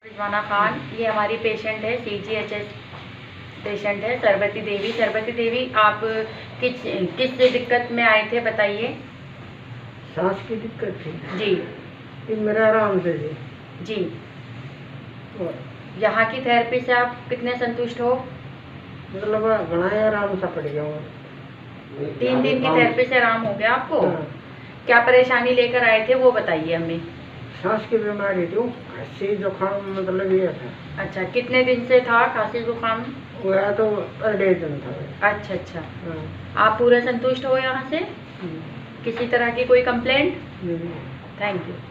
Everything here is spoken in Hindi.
रिजवाना खान, ये हमारी पेशेंट है, CGHS पेशेंट है, सरबती देवी। सरबती देवी, आप किस दिक्कत में आए थे बताइए। सांस की दिक्कत थी जी। ये मेरा आराम से जी। यहाँ की थेरेपी से आप कितने संतुष्ट हो? मतलब घना आराम सा पड़ गया। 3 दिन की थेरेपी से आराम हो गया आपको? हाँ। क्या परेशानी लेकर आए थे वो बताइए हमें। सांस की बीमारी थी, खांसी जुकाम मतलब ये था। अच्छा, कितने दिन से था खांसी जुकाम? वह तो 1.5 दिन था। अच्छा। हाँ। आप पूरे संतुष्ट हो यहाँ से? किसी तरह की कोई कंप्लेंट? नहीं। Thank you.